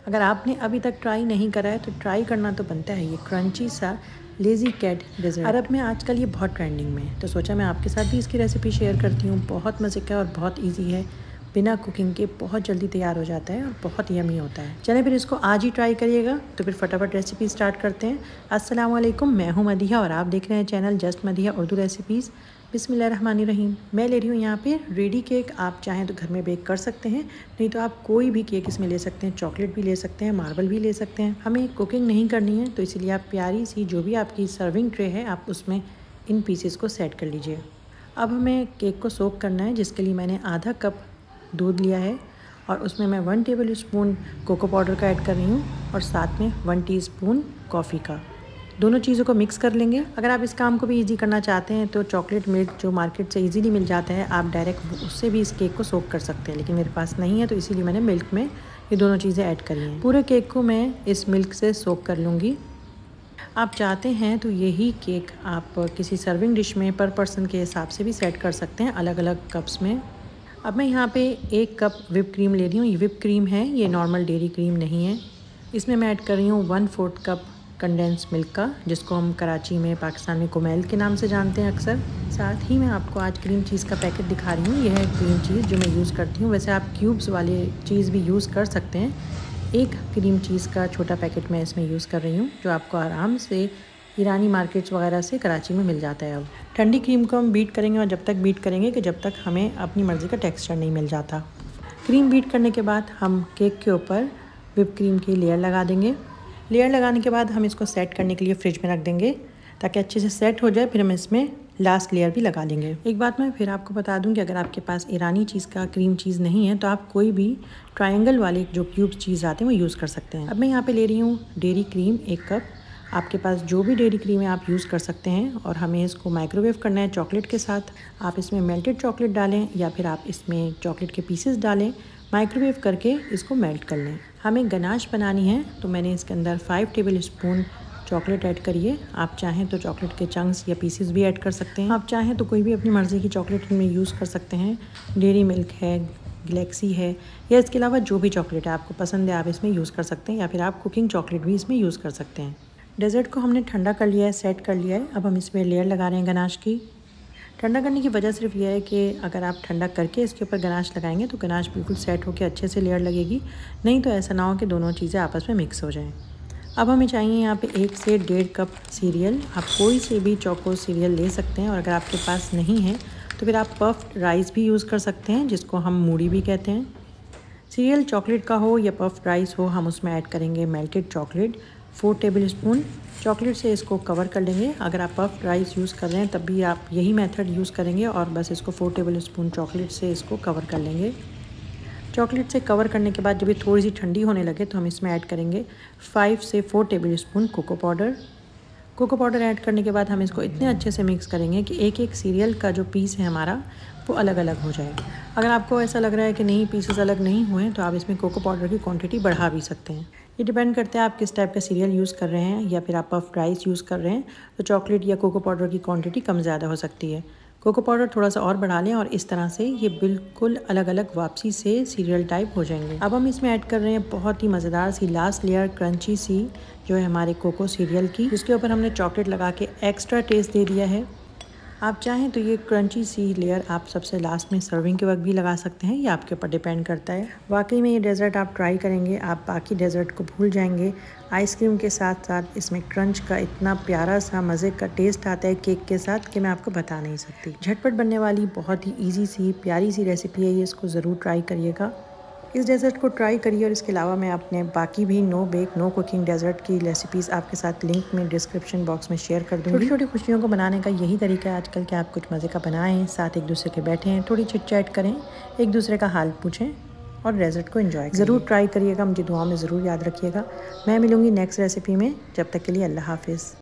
अगर आपने अभी तक ट्राई नहीं करा है तो ट्राई करना तो बनता है। ये क्रंची सा लेज़ी कैट डेज़र्ट अरब में आजकल ये बहुत ट्रेंडिंग में है, तो सोचा मैं आपके साथ भी इसकी रेसिपी शेयर करती हूँ। बहुत मज़े का और बहुत ईजी है, बिना कुकिंग के बहुत जल्दी तैयार हो जाता है और बहुत यमी होता है। चलें फिर इसको आज ही ट्राई करिएगा। तो फिर फटाफट रेसिपी स्टार्ट करते हैं। अस्सलाम वालेकुम, मैं हूँ मदिहा और आप देख रहे हैं channel just Madiha Urdu recipes. बिस्मिल्लाहिर्रहमानिर्रहीम। मैं ले रही हूँ यहाँ पे रेडी केक। आप चाहें तो घर में बेक कर सकते हैं, नहीं तो आप कोई भी केक इसमें ले सकते हैं। चॉकलेट भी ले सकते हैं, मार्बल भी ले सकते हैं। हमें कुकिंग नहीं करनी है, तो इसीलिए आप प्यारी सी जो भी आपकी सर्विंग ट्रे है आप उसमें इन पीसेस को सेट कर लीजिए। अब हमें केक को सोक करना है, जिसके लिए मैंने आधा कप दूध लिया है और उसमें मैं 1 टेबल स्पून कोको पाउडर का ऐड कर रही हूँ और साथ में 1 टीस्पून कॉफ़ी का। दोनों चीज़ों को मिक्स कर लेंगे। अगर आप इस काम को भी इजी करना चाहते हैं तो चॉकलेट मिल्क जो मार्केट से इजीली मिल जाता है, आप डायरेक्ट उससे भी इस केक को सोक कर सकते हैं, लेकिन मेरे पास नहीं है तो इसीलिए मैंने मिल्क में ये दोनों चीज़ें ऐड करी हैं। पूरे केक को मैं इस मिल्क से सोक कर लूँगी। आप चाहते हैं तो यही केक आप किसी सर्विंग डिश में पर पर्सन के हिसाब से भी सेट कर सकते हैं, अलग अलग कप्स में। अब मैं यहाँ पे 1 कप व्हिप क्रीम ले रही हूँ। ये व्हिप क्रीम है, ये नॉर्मल डेयरी क्रीम नहीं है। इसमें मैं ऐड कर रही हूँ 1/4 कप कंडेंस मिल्क का, जिसको हम कराची में, पाकिस्तान में कोमैल के नाम से जानते हैं अक्सर। साथ ही मैं आपको आज क्रीम चीज़ का पैकेट दिखा रही हूँ। यह है क्रीम चीज़ जो मैं यूज़ करती हूँ। वैसे आप क्यूब्स वाले चीज़ भी यूज़ कर सकते हैं। 1 क्रीम चीज़ का छोटा पैकेट मैं इसमें यूज़ कर रही हूँ, जो आपको आराम से ईरानी मार्केट्स वगैरह से कराची में मिल जाता है। अब ठंडी क्रीम को हम बीट करेंगे और जब तक बीट करेंगे कि जब तक हमें अपनी मर्ज़ी का टेक्सचर नहीं मिल जाता। क्रीम बीट करने के बाद हम केक के ऊपर व्हिप क्रीम की लेयर लगा देंगे। लेयर लगाने के बाद हम इसको सेट करने के लिए फ्रिज में रख देंगे ताकि अच्छे से सेट हो जाए। फिर हम इसमें लास्ट लेयर भी लगा लेंगे। एक बात मैं फिर आपको बता दूं कि अगर आपके पास ईरानी चीज़ का क्रीम चीज़ नहीं है तो आप कोई भी ट्रायंगल वाले जो क्यूब्स चीज़ आते हैं वो यूज़ कर सकते हैं। अब मैं यहाँ पे ले रही हूँ डेयरी क्रीम 1 कप। आपके पास जो भी डेयरी क्रीम है आप यूज़ कर सकते हैं और हमें इसको माइक्रोवेव करना है चॉकलेट के साथ। आप इसमें मेल्टेड चॉकलेट डालें या फिर आप इसमें चॉकलेट के पीसेस डालें। माइक्रोवेव करके इसको मेल्ट कर लें। हमें गनाश बनानी है तो मैंने इसके अंदर 5 टेबल स्पून चॉकलेट ऐड करिए। आप चाहें तो चॉकलेट के चंक्स या पीसेस भी ऐड कर सकते हैं। आप चाहें तो कोई भी अपनी मर्ज़ी की चॉकलेट इनमें यूज़ कर सकते हैं। डेयरी मिल्क है, गैलेक्सी है, या इसके अलावा जो भी चॉकलेट है आपको पसंद है आप इसमें यूज़ कर सकते हैं, या फिर आप कुकिंग चॉकलेट भी इसमें यूज़ कर सकते हैं। डेज़र्ट को हमने ठंडा कर लिया है, सेट कर लिया है। अब हम इसमें लेयर लगा रहे हैं गनाश की। ठंडा करने की वजह सिर्फ यह है कि अगर आप ठंडा करके इसके ऊपर गनाश लगाएंगे तो गनाश बिल्कुल सेट होकर अच्छे से लेयर लगेगी, नहीं तो ऐसा ना हो कि दोनों चीज़ें आपस में मिक्स हो जाएं। अब हमें चाहिए यहाँ पे 1 से 1.5 कप सीरियल। आप कोई से भी चौको सीरियल ले सकते हैं और अगर आपके पास नहीं है तो फिर आप पफ्ड राइस भी यूज़ कर सकते हैं, जिसको हम मूड़ी भी कहते हैं। सीरियल चॉकलेट का हो या पफ्ड राइस हो, हम उसमें ऐड करेंगे melted chocolate 4 table spoon. Chocolate से इसको कवर कर लेंगे। अगर आप पफ्ड राइस यूज़ कर रहे हैं तब भी आप यही मेथड यूज़ करेंगे और बस इसको 4 टेबल स्पून चॉकलेट से इसको कवर कर लेंगे। चॉकलेट से कवर करने के बाद जब ये थोड़ी सी ठंडी होने लगे तो हम इसमें ऐड करेंगे 5 से 4 tablespoon cocoa powder. Cocoa powder add करने के बाद हम इसको इतने अच्छे से मिक्स करेंगे कि एक एक सीरियल का जो पीस है हमारा वो अलग अलग हो जाए। अगर आपको ऐसा लग रहा है कि नहीं पीसेस अलग नहीं हुए तो आप इसमें कोको पाउडर की क्वांटिटी बढ़ा भी सकते हैं। ये डिपेंड करता है आप किस टाइप का सीरियल यूज़ कर रहे हैं, या फिर आप पफ्ड राइस यूज़ कर रहे हैं तो चॉकलेट या कोको पाउडर की क्वांटिटी कम ज़्यादा हो सकती है। कोको पाउडर थोड़ा सा और बढ़ा लें और इस तरह से ये बिल्कुल अलग अलग वापसी से सीरियल टाइप हो जाएंगे। अब हम इसमें ऐड कर रहे हैं बहुत ही मज़ेदार सी लास्ट लेयर क्रंची सी जो है हमारे कोको सीरियल की, जिसके ऊपर हमने चॉकलेट लगा के एक्स्ट्रा टेस्ट दे दिया है। आप चाहें तो ये क्रंची सी लेयर आप सबसे लास्ट में सर्विंग के वक्त भी लगा सकते हैं, ये आपके ऊपर डिपेंड करता है। वाकई में ये डेज़र्ट आप ट्राई करेंगे, आप बाकी डेज़र्ट को भूल जाएंगे। आइसक्रीम के साथ साथ इसमें क्रंच का इतना प्यारा सा मज़े का टेस्ट आता है केक के साथ कि मैं आपको बता नहीं सकती। झटपट बनने वाली बहुत ही ईजी सी प्यारी सी रेसिपी है ये, इसको ज़रूर ट्राई करिएगा। इस डेज़र्ट को ट्राई करिए और इसके अलावा मैं अपने बाकी भी no bake no cooking dessert की रेसिपीज़ आपके साथ लिंक में डिस्क्रिप्शन बॉक्स में शेयर कर दूँगी। छोटी छोटी खुशियों को बनाने का यही तरीका है आजकल कि आप कुछ मज़े का बनाएं, साथ एक दूसरे के बैठें, थोड़ी चिट चैट करें, एक दूसरे का हाल पूछें और डेज़र्ट को एंजॉय ज़रूर ट्राई करिएगा। मुझे दुआ में ज़रूर याद रखिएगा। मैं मिलूँगी नेक्स्ट रेसिपी में, जब तक के लिए अल्लाह हाफिज़।